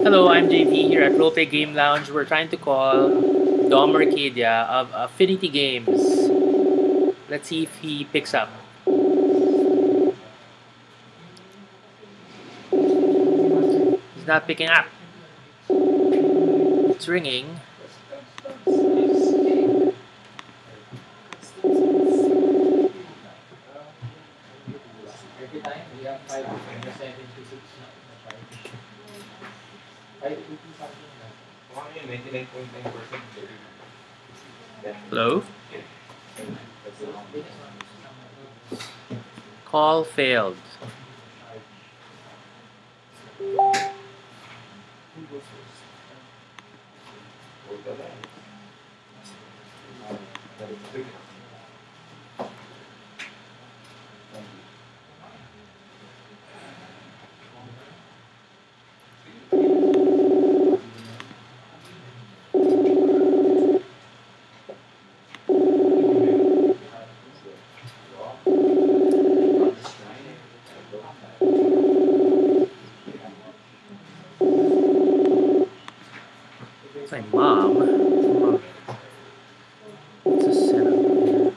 Hello, I'm JV here at Roleplay Game Lounge. We're trying to call Dom Arcadia of Affinity Games. Let's see if he picks up. He's not picking up. It's ringing. Hello? Call failed. My mom. What's a setup?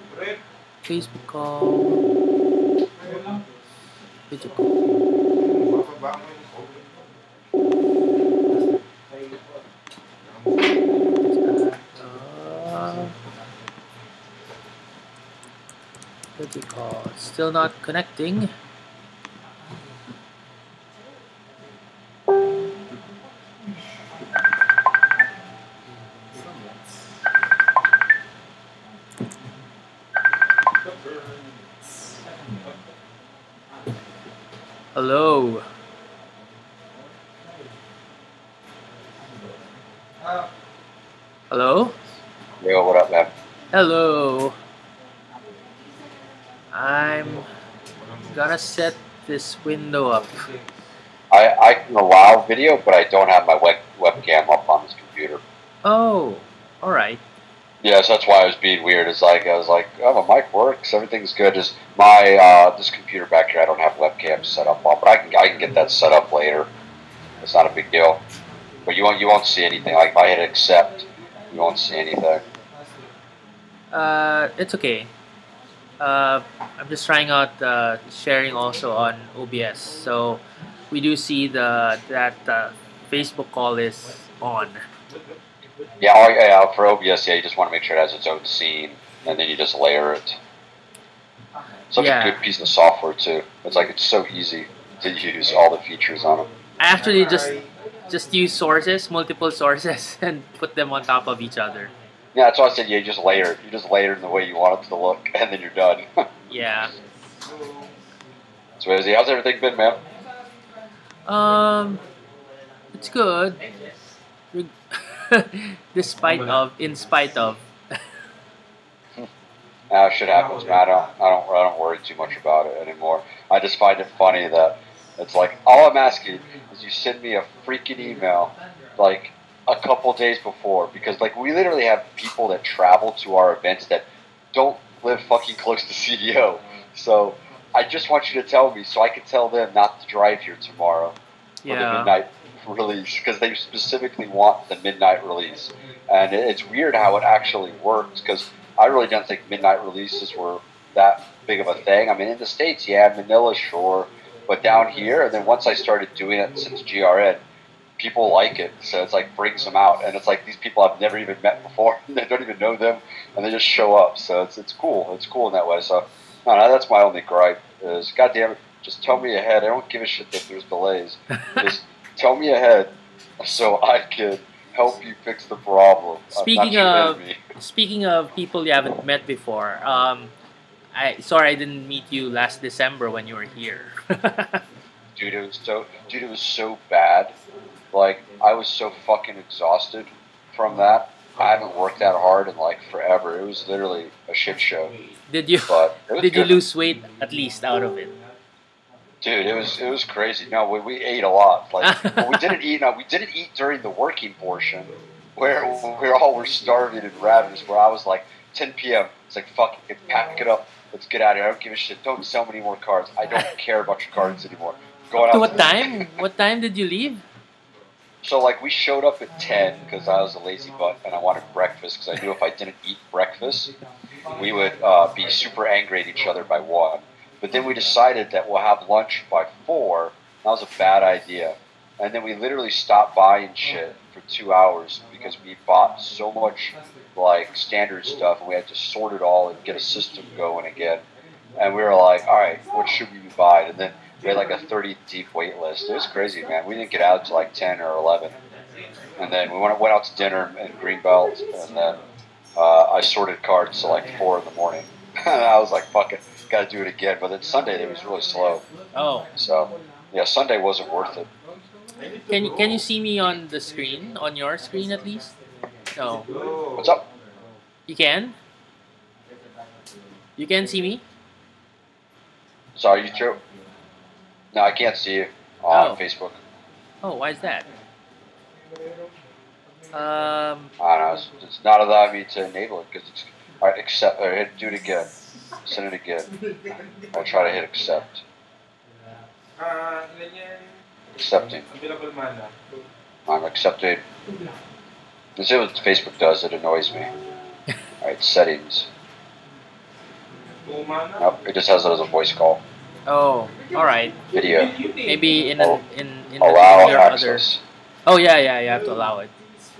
Facebook call. Video call. Video call. Still not connecting. Hello. Hello? Yo, what up, man? Hello. I'm gonna set this window up. I can allow video, but I don't have my webcam up on this computer. Oh, alright. Yeah, so that's why I was being weird. It's like I was like, oh, my mic works, everything's good. Just my this computer back here, I don't have webcam set up on, but I can get that set up later. It's not a big deal. But you won't see anything. Like if I hit accept, you won't see anything. It's okay. I'm just trying out sharing also on OBS. So we do see that Facebook call is on. Yeah, for OBS, yeah, you just want to make sure it has its own scene, and then you just layer it. Such a good piece of software too. It's so easy to use all the features on it. I actually just use sources, multiple sources, and put them on top of each other. Yeah, that's why I said, yeah, you just layer it. You just layer it in the way you want it to look, and then you're done. Yeah. So, Izzy, how's everything been, man? It's good. In spite of. Shit happens, man. I don't worry too much about it anymore. I just find it funny that it's like all I'm asking is you send me a freaking email, like a couple days before, because like we literally have people that travel to our events that don't live fucking close to CDO. So I just want you to tell me so I can tell them not to drive here tomorrow for the midnight release, because they specifically want the midnight release. And it's weird how it actually works, because I really don't think midnight releases were that big of a thing. I mean, in the States, yeah, Manila, sure, but down here, and then once I started doing it since GRN, people like it, so it's like brings them out, and it's like these people I've never even met before, they don't even know them, and they just show up. So it's cool. It's cool in that way. So no, that's my only gripe is, goddamn it, just tell me ahead. I don't give a shit that there's delays. Just tell me ahead so I can help you fix the problem. Speaking of people you haven't met before, sorry I didn't meet you last December when you were here. Dude, it was so bad. Like, I was so fucking exhausted from that. I haven't worked that hard in like forever. It was literally a shit show. Did you lose weight at least out of it? Dude, it was crazy. No, we ate a lot. Like, but we didn't eat during the working portion where we all were starving and ravenous. Where I was like, 10 p.m. It's like, fuck it, pack it up. Let's get out of here. I don't give a shit. Don't sell me any more cards. I don't care about your cards anymore. Going out. What time? What time did you leave? So like we showed up at 10 because I was a lazy butt and I wanted breakfast because I knew if I didn't eat breakfast, we would be super angry at each other by 1. But then we decided that we'll have lunch by 4. That was a bad idea. And then we literally stopped buying shit for 2 hours because we bought so much like standard stuff and we had to sort it all and get a system going again. And we were like, all right, what should we buy? And then we had like a 30 deep wait list. It was crazy, man. We didn't get out until like 10 or 11. And then we went out to dinner in Greenbelt. And then I sorted cards till like 4 in the morning. And I was like, fuck it, got to do it again. But then Sunday, it was really slow. Oh. So, yeah, Sunday wasn't worth it. Can you see me on the screen? On your screen at least? No. What's up? You can? You can see me? Sorry, you through? No, I can't see you on Facebook. Oh, why is that? I don't know. It's not allowing me to enable it because it's. All right, accept. Or hit, do it again. Send it again. I'll try to hit accept. Accepting. I'm accepting. Let's see what Facebook does. It annoys me. All right, settings. Nope, it just has it as a voice call. Oh, all right. Video. Maybe in allow your access. Oh yeah, you have to allow it.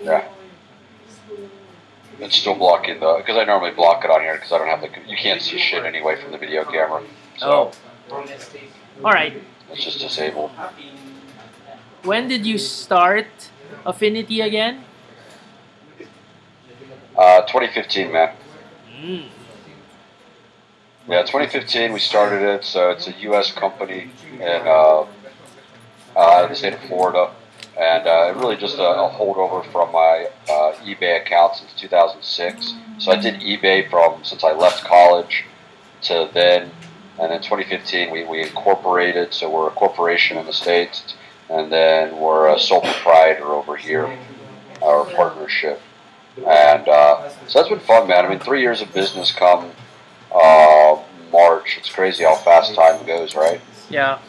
Yeah. It's still blocking the because I normally block it on here because I don't have the you can't see shit anyway from the video camera. So all right. It's just disabled. When did you start Affinity again? 2015, man. Mm. Yeah, 2015 we started it. So it's a U.S. company in the state of Florida, and really just a holdover from my eBay account since 2006. So I did eBay since I left college to then, and then 2015 we incorporated. So we're a corporation in the States, and then we're a sole proprietor over here, our partnership. And so that's been fun, man. I mean, 3 years of business come March. It's crazy how fast time goes, right? Yeah.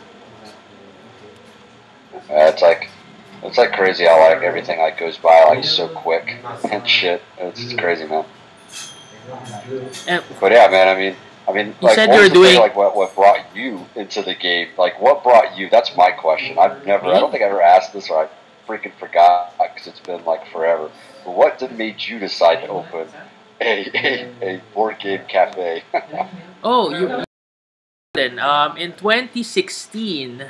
It's like crazy how like everything like goes by like so quick and shit. It's crazy, man. But yeah, man. I mean, you like, said what you were was the doing thing, like what brought you into the game? Like, what brought you? That's my question. I don't think I ever asked this, or I freaking forgot because it's been like forever. But what made you decide to open a board game cafe? Oh, you in 2016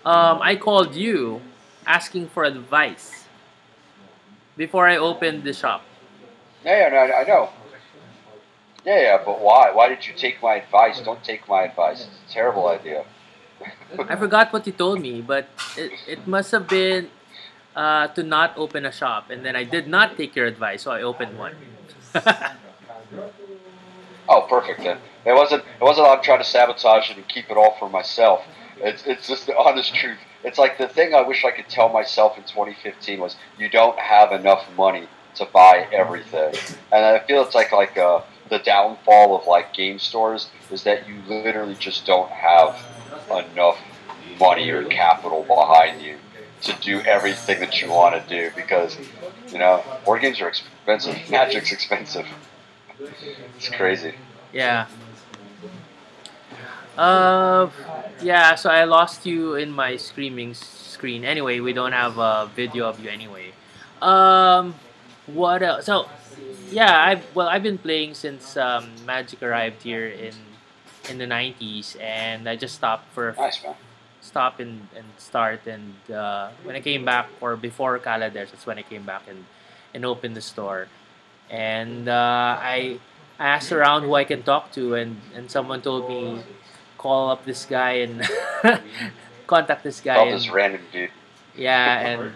I called you asking for advice before I opened the shop. Yeah, no, I know. Yeah, but why? Why did you take my advice? Don't take my advice. It's a terrible idea. I forgot what you told me, but it must have been to not open a shop, and then I did not take your advice, so I opened one. Oh, perfect then. It wasn't I'm trying to sabotage it and keep it all for myself. It's just the honest truth. It's like the thing I wish I could tell myself in 2015 was you don't have enough money to buy everything. And I feel it's like the downfall of like game stores is that you literally just don't have enough money or capital behind you to do everything that you want to do because, you know, board games are expensive. Magic's expensive. It's crazy. Yeah. Yeah, so I lost you in my screaming screen. Anyway, we don't have a video of you anyway. What else? So, yeah, I've been playing since Magic arrived here in the 90s, and I just stopped for Nice, man. stop and start, and when I came back, or before Kaladesh, that's when I came back and opened the store. And I asked around who I can talk to, and someone told me call up this guy and contact this guy. Call this random dude. Yeah, and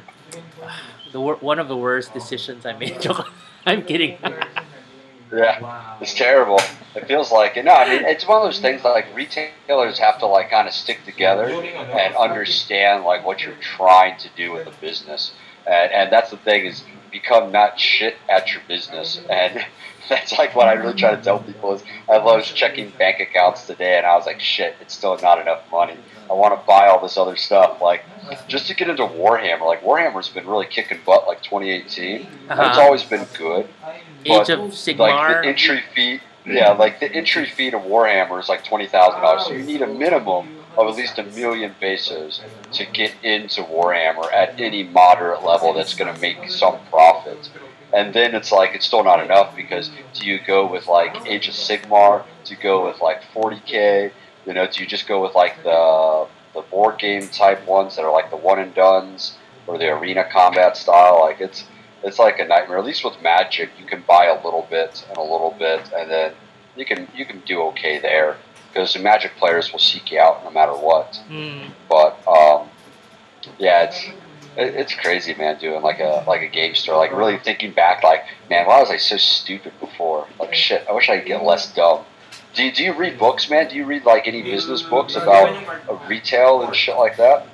one of the worst decisions I made. I'm kidding. Yeah, it's terrible. It feels like it. No, I mean, it's one of those things that like retailers have to like kind of stick together and understand like what you're trying to do with the business. And that's the thing is become not shit at your business and That's like what I really try to tell people is I was checking bank accounts today and I was like, shit, it's still not enough money. I want to buy all this other stuff. Like, just to get into Warhammer. Like, Warhammer's been really kicking butt like 2018. And it's always been good. Age of Sigmar. Like, the entry fee, yeah, like the entry fee to Warhammer is like $20,000. So you need a minimum of at least 1 million pesos to get into Warhammer at any moderate level that's going to make some profit. And then it's like, it's still not enough because do you go with like Age of Sigmar? Do you go with like 40K? You know, do you just go with like the board game type ones that are like the one and dones or the arena combat style? Like it's like a nightmare. At least with Magic, you can buy a little bit, and then you can do okay there because the Magic players will seek you out no matter what. But yeah, it's crazy, man, doing like a game store. Like really thinking back, like, man, why was I so stupid before? Like shit, I wish I could get less dumb. Do you read books, man? Do you read like any business books about retail and shit like that?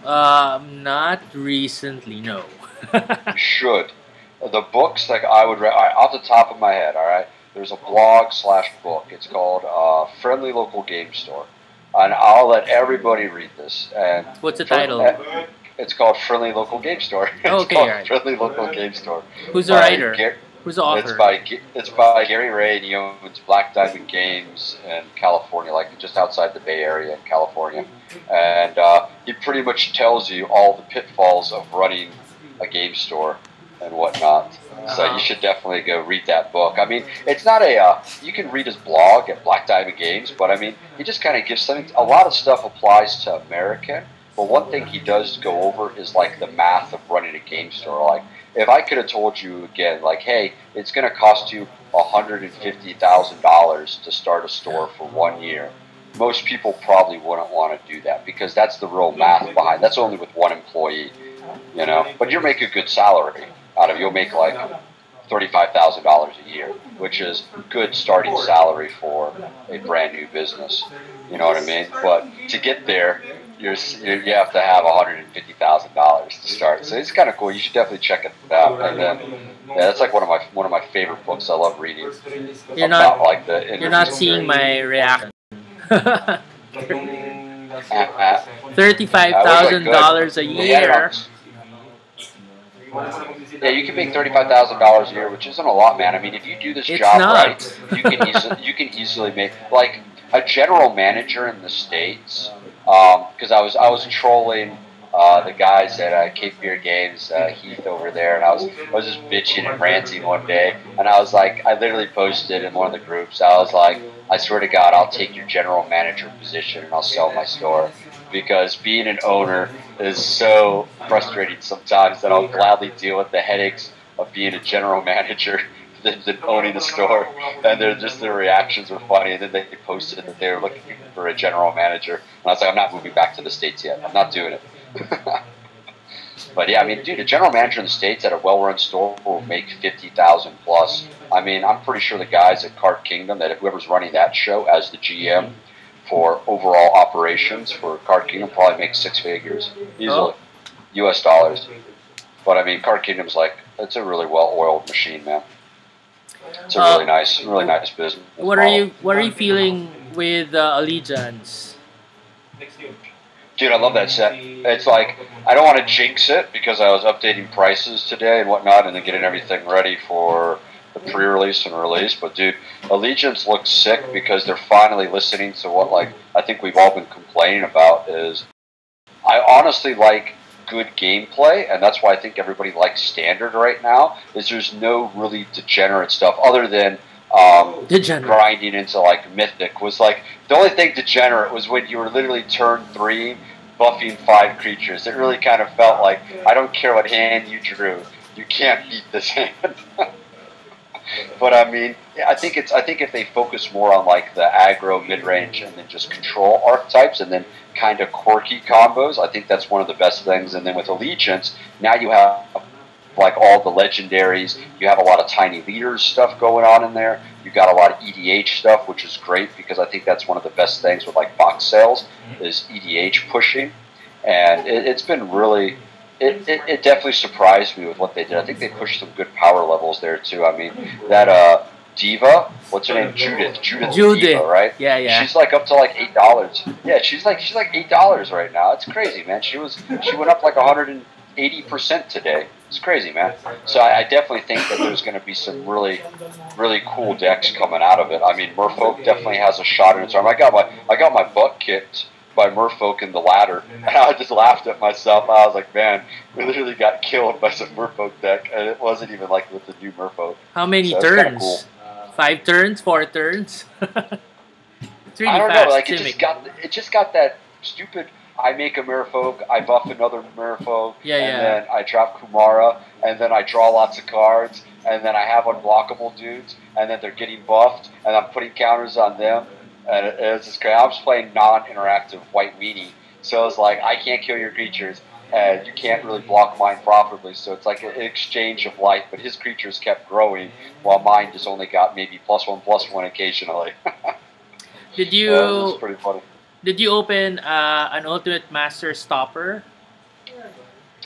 Not recently, no. You should. The books like I would read off the top of my head. All right, there's a blog/book. It's called Friendly Local Game Store, and I'll let everybody read this. And what's the title? It's called Friendly Local Game Store. Okay, Friendly Local Game Store. Who's the writer? Who's the author? It's by Gary Ray, and he owns Black Diamond Games in California, like just outside the Bay Area in California. And he pretty much tells you all the pitfalls of running a game store and whatnot. So you should definitely go read that book. I mean, it's not you can read his blog at Black Diamond Games, but I mean, he just kind of gives something. A lot of stuff applies to American, but one thing he does go over is like the math of running a game store. Like, if I could have told you again, like, hey, it's going to cost you $150,000 to start a store for 1 year, most people probably wouldn't want to do that because that's the real math behind. That's only with one employee, you know. But you'll make a good salary out of it. You'll make like $35,000 a year, which is good starting salary for a brand new business. You know what I mean? But to get there, you have to have $150,000 to start. So it's kind of cool. You should definitely check it out. And then, yeah, that's like one of my favorite books. I love reading. You're not seeing my reaction. $35,000 a year. Yeah, you can make $35,000 a year, which isn't a lot, man. I mean, if you do this job right, you can easily make like a general manager in the States. Because I was trolling the guys at Cape Fear Games, Heath over there, and I was just bitching and ranting one day, and I was like, I literally posted in one of the groups, I was like, I swear to God, I'll take your general manager position and I'll sell my store, because being an owner is so frustrating sometimes that I'll gladly deal with the headaches of being a general manager than owning a store. And their reactions were funny, and then they posted that they were looking for a general manager, and I was like, I'm not moving back to the States yet. I'm not doing it. But yeah, I mean, dude, a general manager in the States at a well-run store will make $50,000 plus. I mean, I'm pretty sure the guys at Card Kingdom, that whoever's running that show as the GM for overall operations for Card Kingdom, probably makes 6 figures easily, US dollars. But I mean, Card Kingdom's like, it's a really well-oiled machine, man. It's a really nice business. What are you feeling with Allegiance? Dude, I love that set. It's like, I don't want to jinx it because I was updating prices today and whatnot and then getting everything ready for the pre-release and release. But dude, Allegiance looks sick because they're finally listening to what, like, I think we've all been complaining about is, I honestly like good gameplay, and that's why I think everybody likes Standard right now, is there's no really degenerate stuff other than grinding into like Mythic. Was like, the only thing degenerate was when you were literally turn 3 buffing 5 creatures. It really kind of felt like, I don't care what hand you drew, you can't beat this hand. But I mean, I think if they focus more on like the aggro mid-range and then just control archetypes and then kind of quirky combos, I think that's one of the best things. And then with Allegiance, now you have like all the legendaries, you have a lot of tiny leaders stuff going on in there, you got a lot of EDH stuff, which is great because I think that's one of the best things with like box sales is EDH pushing. And it's been really it definitely surprised me with what they did. I think they pushed some good power levels there too. I mean, that diva, what's her name? Judith Diva, right? Yeah, yeah. She's like up to like $8. Yeah, she's like $8 right now. It's crazy, man. She went up like 180% today. It's crazy, man. So I definitely think that there's going to be some really cool decks coming out of it. I mean, Merfolk definitely has a shot in its arm. I got my butt kicked by Merfolk in the ladder, and I just laughed at myself. I was like, man, we literally got killed by some Merfolk deck, and it wasn't even like with the new Merfolk. How many so turns? Cool. 5 turns? 4 turns? It's really I don't fast. know. Like it just got that stupid. I make a Merfolk, I buff another Merfolk, and then I drop Kumara, and then I draw lots of cards, and then I have unblockable dudes, and then they're getting buffed, and I'm putting counters on them, and it's just crazy. I was playing non-interactive White Weenie, so it's like, I can't kill your creatures, and you can't really block mine profitably, so it's like an exchange of life, but his creatures kept growing, while mine just only got maybe +1/+1 occasionally. Did you... it was pretty funny. Did you open an Ultimate Master Stopper?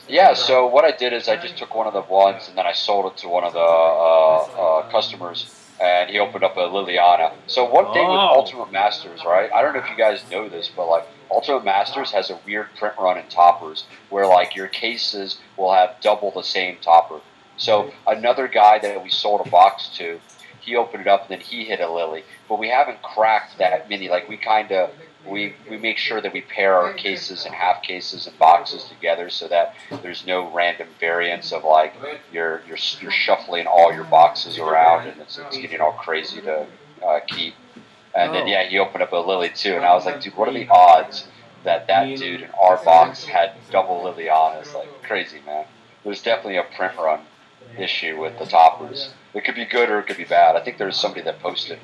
Yeah, so what I did is I just took one of the ones and then I sold it to one of the customers, and he opened up a Liliana. So one thing with Ultimate Masters, right? I don't know if you guys know this, but like Ultimate Masters has a weird print run in toppers where like your cases will have double the same topper. So another guy that we sold a box to, he opened it up and then he hit a Lily. But we haven't cracked that many. Like we make sure that we pair our cases and half cases and boxes together so that there's no random variance of like you're shuffling all your boxes around and it's getting all crazy to keep. And then he opened up a Lily too, and I was like, dude, what are the odds that dude in our box had double Lilianas? Like crazy, man. There's definitely a print run issue with the toppers. It could be good or it could be bad. I think there was somebody that posted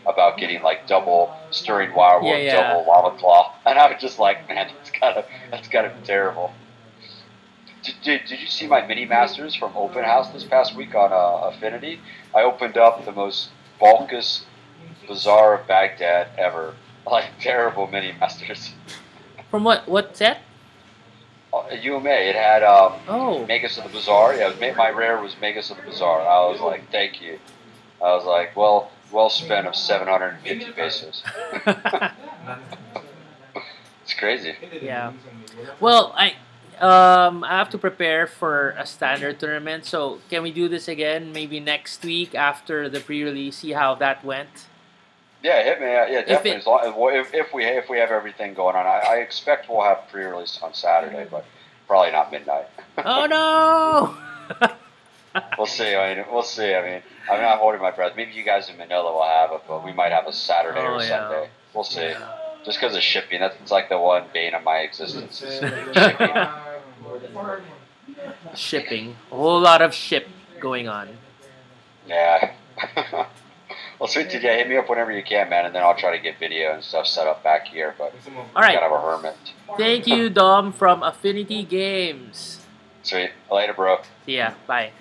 about getting like double Stirring Wirewood, double Lava Claw, and I was just like, man, that's gotta be terrible. Did you see my mini masters from Open House this past week on Affinity? I opened up the most bulkous Bazaar of Baghdad ever. Like terrible mini masters. From what set? UMA. It had Magus of the Bazaar. Yeah, my rare was Magus of the Bazaar. I was like, thank you. I was like, well spent of 750 pesos. It's crazy. Yeah. Well, I have to prepare for a standard tournament. So can we do this again maybe next week after the pre-release? See how that went. Yeah, hit me. Yeah, definitely. If we have everything going on, I expect we'll have pre-release on Saturday, but probably not midnight. Oh no! We'll see. I mean, I'm not holding my breath. Maybe you guys in Manila will have it, but we might have a Saturday or Sunday. We'll see. Just because of shipping, that's like the one bane of my existence. Is shipping. Shipping. A whole lot of ship going on. Yeah. Well, sweet to you. Hit me up whenever you can, man, and then I'll try to get video and stuff set up back here. But all right. Kind of a hermit. Thank you, Dom from Affinity Games. Sweet. Later, bro. See ya. Bye.